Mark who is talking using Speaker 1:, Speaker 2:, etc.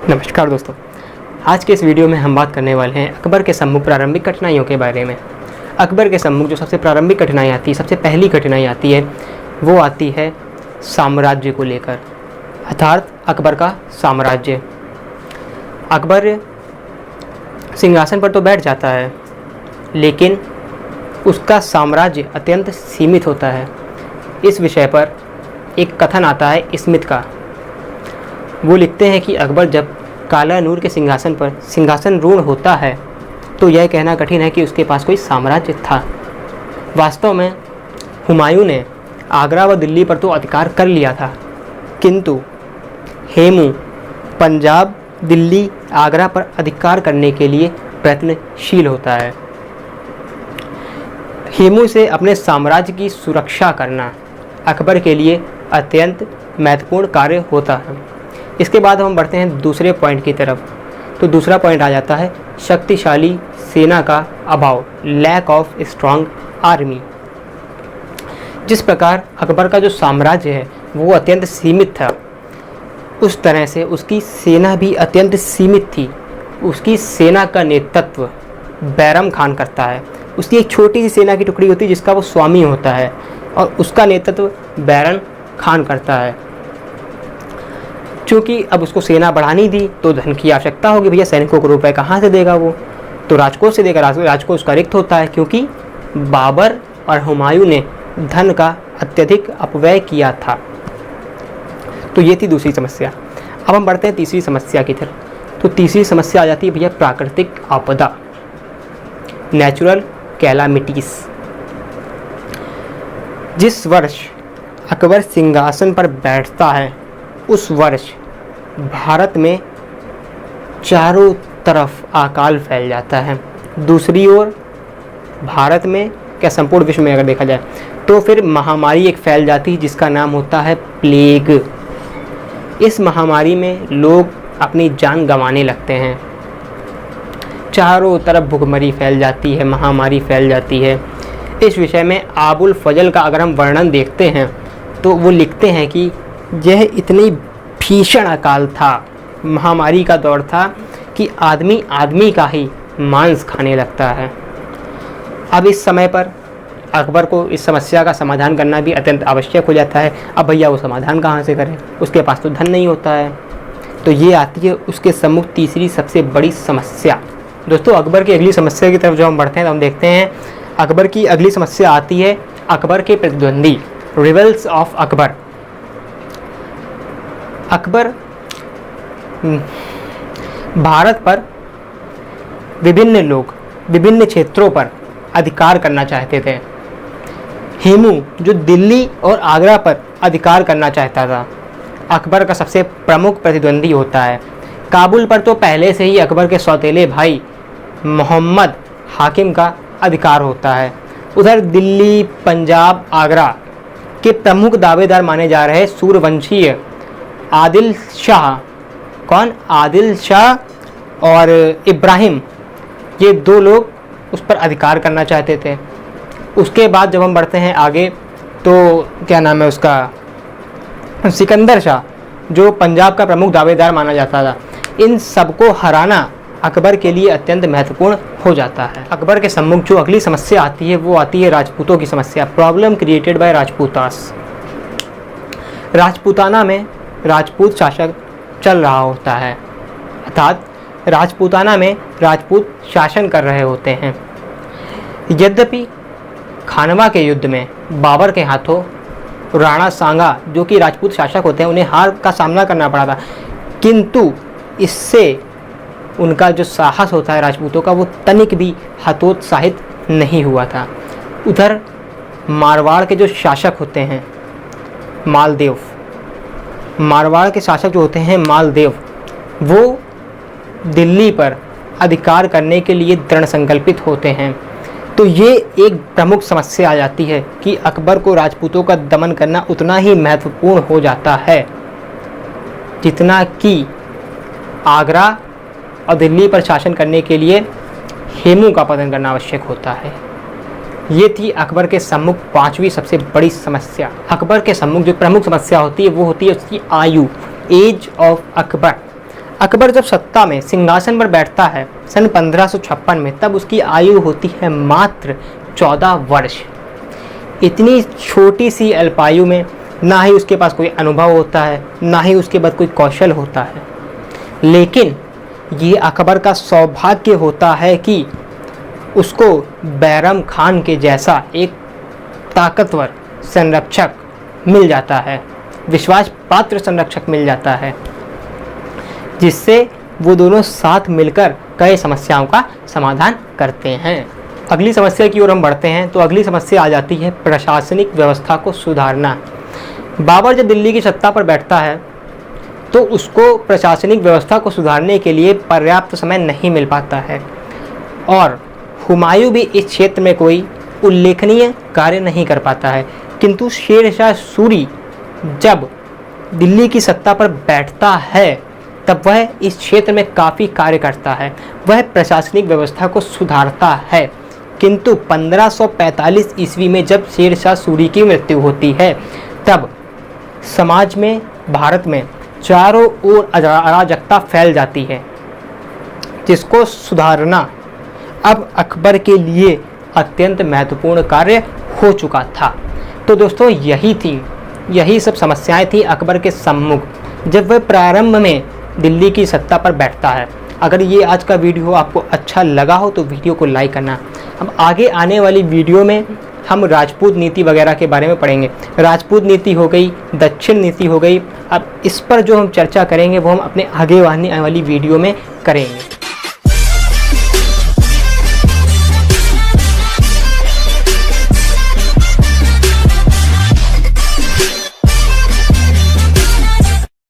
Speaker 1: नमस्कार दोस्तों, आज के इस वीडियो में हम बात करने वाले हैं अकबर के सम्मुख प्रारंभिक कठिनाइयों के बारे में। अकबर के सम्मुख जो सबसे प्रारंभिक कठिनाई आती है, सबसे पहली कठिनाई आती है, वो आती है साम्राज्य को लेकर, अर्थात अकबर का साम्राज्य। अकबर सिंहासन पर तो बैठ जाता है, लेकिन उसका साम्राज्य अत्यंत सीमित होता है। इस विषय पर एक कथन आता है स्मिथ का। वो लिखते हैं कि अकबर जब काला नूर के सिंहासन पर सिंहासनरूढ़ होता है तो यह कहना कठिन है कि उसके पास कोई साम्राज्य था। वास्तव में हुमायूं ने आगरा व दिल्ली पर तो अधिकार कर लिया था, किंतु हेमू पंजाब, दिल्ली, आगरा पर अधिकार करने के लिए प्रयत्नशील होता है। हेमू से अपने साम्राज्य की सुरक्षा करना अकबर के लिए अत्यंत महत्वपूर्ण कार्य होता है। इसके बाद हम बढ़ते हैं दूसरे पॉइंट की तरफ। तो दूसरा पॉइंट आ जाता है शक्तिशाली सेना का अभाव, लैक ऑफ स्ट्रॉन्ग आर्मी। जिस प्रकार अकबर का जो साम्राज्य है वो अत्यंत सीमित था, उस तरह से उसकी सेना भी अत्यंत सीमित थी। उसकी सेना का नेतृत्व बैरम खान करता है। उसकी एक छोटी सी सेना की टुकड़ी होती है जिसका वो स्वामी होता है, और उसका नेतृत्व बैरम खान करता है। चूँकि अब उसको सेना बढ़ानी थी तो धन की आवश्यकता होगी, भैया सैनिकों को रुपए कहाँ से देगा, वो तो राजकोष से देगा। राजकोष उसका रिक्त होता है, क्योंकि बाबर और हुमायूं ने धन का अत्यधिक अपव्यय किया था। तो ये थी दूसरी समस्या। अब हम बढ़ते हैं तीसरी समस्या की तरफ। तो तीसरी समस्या आ जाती है भैया प्राकृतिक आपदा, नेचुरल कैलामिटीज। जिस वर्ष अकबर सिंहासन पर बैठता है उस वर्ष भारत में चारों तरफ अकाल फैल जाता है। दूसरी ओर भारत में क्या संपूर्ण विश्व में अगर देखा जाए तो फिर महामारी एक फैल जाती है जिसका नाम होता है प्लेग। इस महामारी में लोग अपनी जान गंवाने लगते हैं। चारों तरफ भुखमरी फैल जाती है, महामारी फैल जाती है। इस विषय में आबुल फजल का अगर हम वर्णन देखते हैं तो वो लिखते हैं कि यह इतनी भीषण अकाल था, महामारी का दौर था, कि आदमी आदमी का ही मांस खाने लगता है। अब इस समय पर अकबर को इस समस्या का समाधान करना भी अत्यंत आवश्यक हो जाता है। अब भैया वो समाधान कहाँ से करें, उसके पास तो धन नहीं होता है। तो ये आती है उसके सम्मुख तीसरी सबसे बड़ी समस्या। दोस्तों, अकबर की अगली समस्या की तरफ जो हम बढ़ते हैं तो हम देखते हैं अकबर की अगली समस्या आती है अकबर के प्रतिद्वंदी, रिवल्स ऑफ अकबर। अकबर भारत पर विभिन्न लोग विभिन्न क्षेत्रों पर अधिकार करना चाहते थे। हेमू जो दिल्ली और आगरा पर अधिकार करना चाहता था, अकबर का सबसे प्रमुख प्रतिद्वंदी होता है। काबुल पर तो पहले से ही अकबर के सौतेले भाई मोहम्मद हाकिम का अधिकार होता है। उधर दिल्ली, पंजाब, आगरा के प्रमुख दावेदार माने जा रहे सूर्यवंशीय आदिल शाह, आदिल शाह और इब्राहिम, ये दो लोग उस पर अधिकार करना चाहते थे। उसके बाद जब हम बढ़ते हैं आगे तो क्या नाम है उसका, सिकंदर शाह, जो पंजाब का प्रमुख दावेदार माना जाता था। इन सबको हराना अकबर के लिए अत्यंत महत्वपूर्ण हो जाता है। अकबर के सम्मुख जो अगली समस्या आती है वो आती है राजपूतों की समस्या, प्रॉब्लम क्रिएटेड बाय राजपूतास। राजपूताना में राजपूत शासक चल रहा होता है, अर्थात राजपूताना में राजपूत शासन कर रहे होते हैं। यद्यपि खानवा के युद्ध में बाबर के हाथों राणा सांगा जो कि राजपूत शासक होते हैं उन्हें हार का सामना करना पड़ा था, किंतु इससे उनका जो साहस होता है राजपूतों का वो तनिक भी हतोत्साहित नहीं हुआ था। उधर मारवाड़ के जो शासक होते हैं मालदेव, मारवाड़ के शासक जो होते हैं मालदेव, वो दिल्ली पर अधिकार करने के लिए दृढ़ संकल्पित होते हैं। तो ये एक प्रमुख समस्या आ जाती है कि अकबर को राजपूतों का दमन करना उतना ही महत्वपूर्ण हो जाता है जितना कि आगरा और दिल्ली पर शासन करने के लिए हेमू का पतन करना आवश्यक होता है। ये थी अकबर के सम्मुख पांचवी सबसे बड़ी समस्या। अकबर के सम्मुख जो प्रमुख समस्या होती है वो होती है उसकी आयु, एज ऑफ अकबर। अकबर जब सत्ता में सिंहासन पर बैठता है सन 1556 में, तब उसकी आयु होती है मात्र 14 वर्ष। इतनी छोटी सी अल्पायु में ना ही उसके पास कोई अनुभव होता है, ना ही उसके पास कोई कौशल होता है, लेकिन ये अकबर का सौभाग्य होता है कि उसको बैरम खान के जैसा एक ताकतवर संरक्षक मिल जाता है, विश्वास पात्र संरक्षक मिल जाता है, जिससे वो दोनों साथ मिलकर कई समस्याओं का समाधान करते हैं। अगली समस्या की ओर हम बढ़ते हैं तो अगली समस्या आ जाती है प्रशासनिक व्यवस्था को सुधारना। बाबर जब दिल्ली की सत्ता पर बैठता है तो उसको प्रशासनिक व्यवस्था को सुधारने के लिए पर्याप्त समय नहीं मिल पाता है और हुमायूं भी इस क्षेत्र में कोई उल्लेखनीय कार्य नहीं कर पाता है। किंतु शेर शाह सूरी जब दिल्ली की सत्ता पर बैठता है तब वह इस क्षेत्र में काफ़ी कार्य करता है, वह प्रशासनिक व्यवस्था को सुधारता है। किंतु 1545 ईस्वी में जब शेर शाह सूरी की मृत्यु होती है तब समाज में, भारत में चारों ओर अराजकता फैल जाती है, जिसको सुधारना अब अकबर के लिए अत्यंत महत्वपूर्ण कार्य हो चुका था। तो दोस्तों यही सब समस्याएं थी अकबर के सम्मुख जब वह प्रारंभ में दिल्ली की सत्ता पर बैठता है। अगर ये आज का वीडियो आपको अच्छा लगा हो तो वीडियो को लाइक करना। अब आगे आने वाली वीडियो में हम राजपूत नीति वगैरह के बारे में पढ़ेंगे। राजपूत नीति हो गई, दक्षिण नीति हो गई। अब इस पर जो हम चर्चा करेंगे वो हम अपने आगे आने वाली वीडियो में करेंगे।